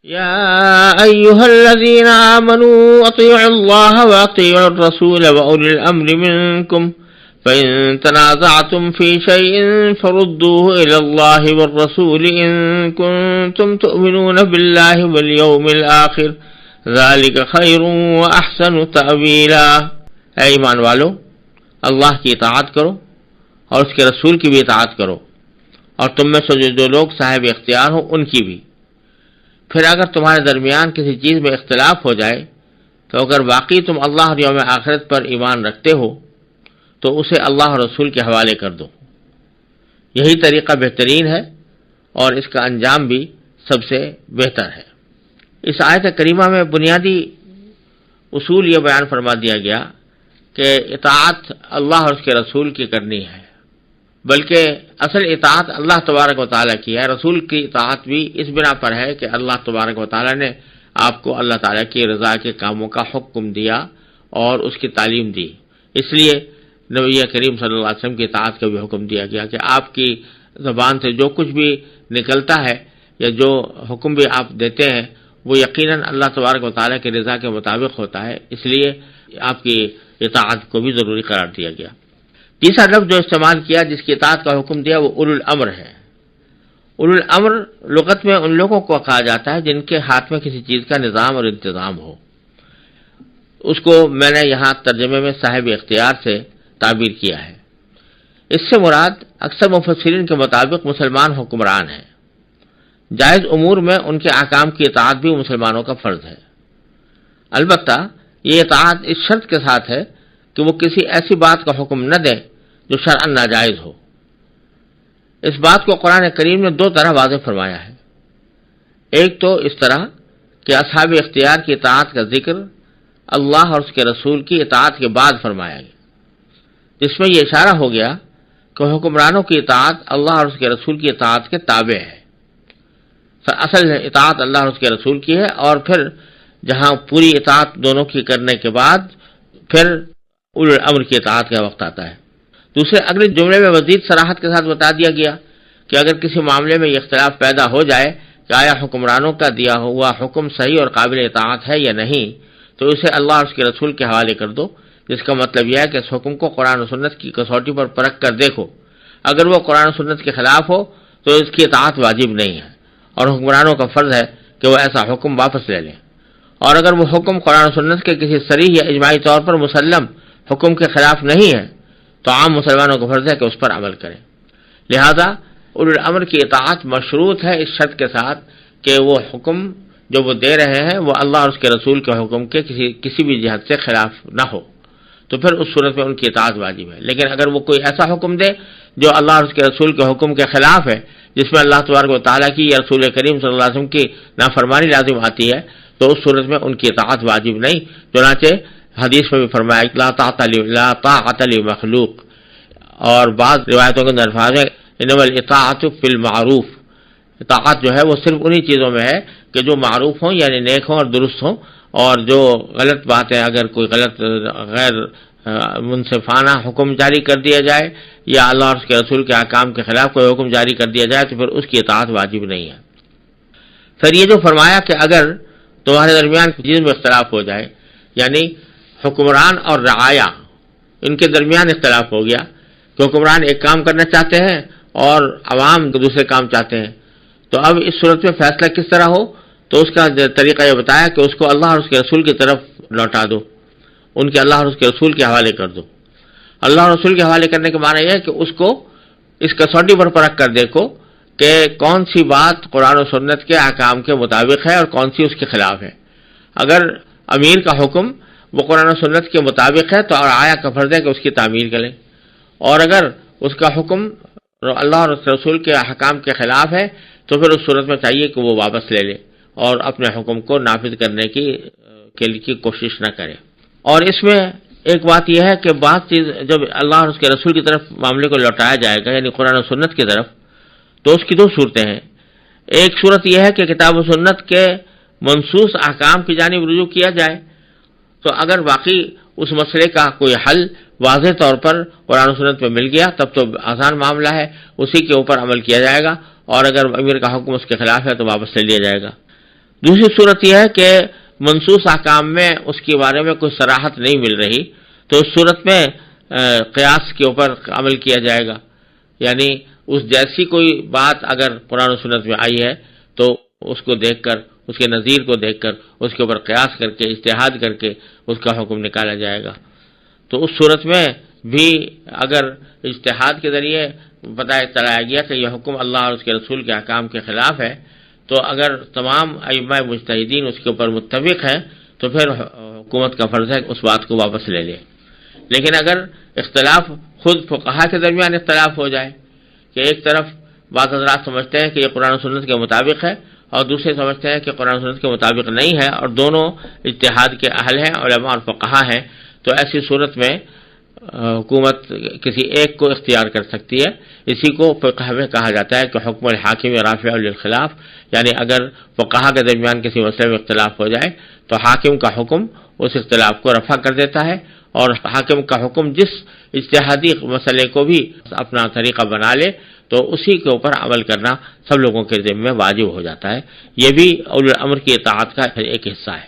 يا أيها الذين آمنوا أطيعوا الله وأطيعوا الرسول وأولي الأمر منكم فإن تنازعتم في شيء فردوه إلى الله والرسول إن كنتم تؤمنون بالله واليوم الآخر ذلك خير وأحسن تأويلا۔ اے ایمان والو، اللہ کی اطاعت کرو اور اس کے رسول کی بھی اطاعت کرو، اور تم میں سے جو لوگ صاحب اختیار ہوں ان کی بھی۔ پھر اگر تمہارے درمیان کسی چیز میں اختلاف ہو جائے تو اگر واقعی تم اللہ اور یوم آخرت پر ایمان رکھتے ہو تو اسے اللہ اور رسول کے حوالے کر دو، یہی طریقہ بہترین ہے اور اس کا انجام بھی سب سے بہتر ہے۔ اس آیت کریمہ میں بنیادی اصول یہ بیان فرما دیا گیا کہ اطاعت اللہ اور اس کے رسول کی کرنی ہے، بلکہ اصل اطاعت اللہ تبارک و تعالیٰ کی ہے۔ رسول کی اطاعت بھی اس بنا پر ہے کہ اللہ تبارک و تعالیٰ نے آپ کو اللہ تعالیٰ کی رضا کے کاموں کا حکم دیا اور اس کی تعلیم دی، اس لیے نبی کریم صلی اللہ علیہ وسلم کی اطاعت کا بھی حکم دیا گیا کہ آپ کی زبان سے جو کچھ بھی نکلتا ہے یا جو حکم بھی آپ دیتے ہیں وہ یقیناً اللہ تبارک و تعالیٰ کی رضا کے مطابق ہوتا ہے، اس لیے آپ کی اطاعت کو بھی ضروری قرار دیا گیا۔ تیسرا لفظ جو استعمال کیا جس کی اطاعت کا حکم دیا وہ اولو الامر ہے۔ اولو الامر لغت میں ان لوگوں کو کہا جاتا ہے جن کے ہاتھ میں کسی چیز کا نظام اور انتظام ہو، اس کو میں نے یہاں ترجمے میں صاحب اختیار سے تعبیر کیا ہے۔ اس سے مراد اکثر مفسرین کے مطابق مسلمان حکمران ہیں۔ جائز امور میں ان کے احکام کی اطاعت بھی مسلمانوں کا فرض ہے، البتہ یہ اطاعت اس شرط کے ساتھ ہے کہ وہ کسی ایسی بات کا حکم نہ دیں جو شرعاً ناجائز ہو۔ اس بات کو قرآن کریم نے دو طرح واضح فرمایا ہے۔ ایک تو اس طرح کہ اصحاب اختیار کی اطاعت کا ذکر اللہ اور اس کے رسول کی اطاعت کے بعد فرمایا گیا، جس میں یہ اشارہ ہو گیا کہ حکمرانوں کی اطاعت اللہ اور اس کے رسول کی اطاعت کے تابع ہے۔ اصل اطاعت اللہ اور اس کے رسول کی ہے، اور پھر جہاں پوری اطاعت دونوں کی کرنے کے بعد پھر اولو الامر کی اطاعت کا وقت آتا ہے۔ دوسرے اگلے جملے میں مزید صراحت کے ساتھ بتا دیا گیا کہ اگر کسی معاملے میں یہ اختلاف پیدا ہو جائے کہ آیا حکمرانوں کا دیا ہوا حکم صحیح اور قابل اطاعت ہے یا نہیں، تو اسے اللہ اور اس کے رسول کے حوالے کر دو، جس کا مطلب یہ ہے کہ اس حکم کو قرآن و سنت کی کسوٹی پر پرکھ کر دیکھو۔ اگر وہ قرآن و سنت کے خلاف ہو تو اس کی اطاعت واجب نہیں ہے، اور حکمرانوں کا فرض ہے کہ وہ ایسا حکم واپس لے لیں، اور اگر وہ حکم قرآن و سنت کے کسی صریح یا اجماعی طور پر مسلم حکم کے خلاف نہیں ہے تو عام مسلمانوں کا فرض ہے کہ اس پر عمل کریں۔ لہذا اولو الامر کی اطاعت مشروط ہے اس شرط کے ساتھ کہ وہ حکم جو وہ دے رہے ہیں وہ اللہ اور اس کے رسول کے حکم کے کسی بھی جہت سے خلاف نہ ہو، تو پھر اس صورت میں ان کی اطاعت واجب ہے۔ لیکن اگر وہ کوئی ایسا حکم دے جو اللہ اور اس کے رسول کے حکم کے خلاف ہے، جس میں اللہ تبارک و تعالیٰ کی یا رسول کریم صلی اللہ علیہ وسلم کی نافرمانی لازم آتی ہے، تو اس صورت میں ان کی اطاعت واجب نہیں۔ چنانچہ حدیث میں بھی فرمایا لا طاعت لمخلوق، اور بعض روایتوں کے الفاظ میں انما الاطاعت فی المعروف، اطاعت جو ہے وہ صرف انہی چیزوں میں ہے کہ جو معروف ہوں یعنی نیک ہوں اور درست ہوں، اور جو غلط بات ہے اگر کوئی غلط غیر منصفانہ حکم جاری کر دیا جائے یا اللہ اور اس کے رسول کے احکام کے خلاف کوئی حکم جاری کر دیا جائے تو پھر اس کی اطاعت واجب نہیں ہے۔ پھر یہ جو فرمایا کہ اگر تمہارے درمیان چیز میں اختلاف ہو جائے، یعنی حکمران اور رعایا ان کے درمیان اختلاف ہو گیا کہ حکمران ایک کام کرنا چاہتے ہیں اور عوام دوسرے کام چاہتے ہیں، تو اب اس صورت میں فیصلہ کس طرح ہو، تو اس کا طریقہ یہ بتایا کہ اس کو اللہ اور اس کے رسول کی طرف لوٹا دو، ان کے اللہ اور اس کے رسول کے حوالے کر دو۔ اللہ اور رسول کے حوالے کرنے کا معنی یہ ہے کہ اس کو اس کسوٹی پر پرکھ کر دیکھو کہ کون سی بات قرآن و سنت کے احکام کے مطابق ہے اور کون سی اس کے خلاف ہے۔ اگر امیر کا حکم وہ قرآن و سنت کے مطابق ہے تو آیا کا فرض ہے کہ اس کی تعمیل کریں، اور اگر اس کا حکم اللہ اور رسول کے احکام کے خلاف ہے تو پھر اس صورت میں چاہیے کہ وہ واپس لے لے اور اپنے حکم کو نافذ کرنے کی کوشش نہ کرے۔ اور اس میں ایک بات یہ ہے کہ بعض چیز جب اللہ اور اس کے رسول کی طرف معاملے کو لوٹایا جائے گا یعنی قرآن و سنت کی طرف، تو اس کی دو صورتیں ہیں۔ ایک صورت یہ ہے کہ کتاب و سنت کے منصوص احکام کی جانب رجوع کیا جائے، تو اگر واقعی اس مسئلے کا کوئی حل واضح طور پر قرآن و سنت میں مل گیا تب تو آسان معاملہ ہے، اسی کے اوپر عمل کیا جائے گا، اور اگر امیر کا حکم اس کے خلاف ہے تو واپس لے لیا جائے گا۔ دوسری صورت یہ ہے کہ منسوخ احکام میں اس کے بارے میں کوئی صراحت نہیں مل رہی، تو اس صورت میں قیاس کے اوپر عمل کیا جائے گا، یعنی اس جیسی کوئی بات اگر قرآن و سنت میں آئی ہے تو اس کو دیکھ کر، اس کے نظیر کو دیکھ کر، اس کے اوپر قیاس کر کے، اجتہاد کر کے اس کا حکم نکالا جائے گا۔ تو اس صورت میں بھی اگر اجتہاد کے ذریعے پتہ چلایا گیا کہ یہ حکم اللہ اور اس کے رسول کے احکام کے خلاف ہے، تو اگر تمام ائمہ مجتہدین اس کے اوپر متفق ہیں تو پھر حکومت کا فرض ہے کہ اس بات کو واپس لے لے۔ لیکن اگر اختلاف خود فقہا کے درمیان اختلاف ہو جائے کہ ایک طرف بعض حضرات سمجھتے ہیں کہ یہ قرآن و سنت کے مطابق ہے اور دوسرے سمجھتے ہیں کہ قرآن و سنت کے مطابق نہیں ہے، اور دونوں اجتہاد کے اہل ہیں، علماء اور فقہا ہیں، تو ایسی صورت میں حکومت کسی ایک کو اختیار کر سکتی ہے۔ اسی کو فقہ میں کہا جاتا ہے کہ حکم الحاکم رافع للخلاف، یعنی اگر فقہا کے درمیان کسی مسئلے میں اختلاف ہو جائے تو حاکم کا حکم اس اختلاف کو رفع کر دیتا ہے، اور حاکم کا حکم جس اجتہادی مسئلے کو بھی اپنا طریقہ بنا لے تو اسی کے اوپر عمل کرنا سب لوگوں کے ذمہ واجب ہو جاتا ہے۔ یہ بھی اولو الامر کی اطاعت کا ایک حصہ ہے۔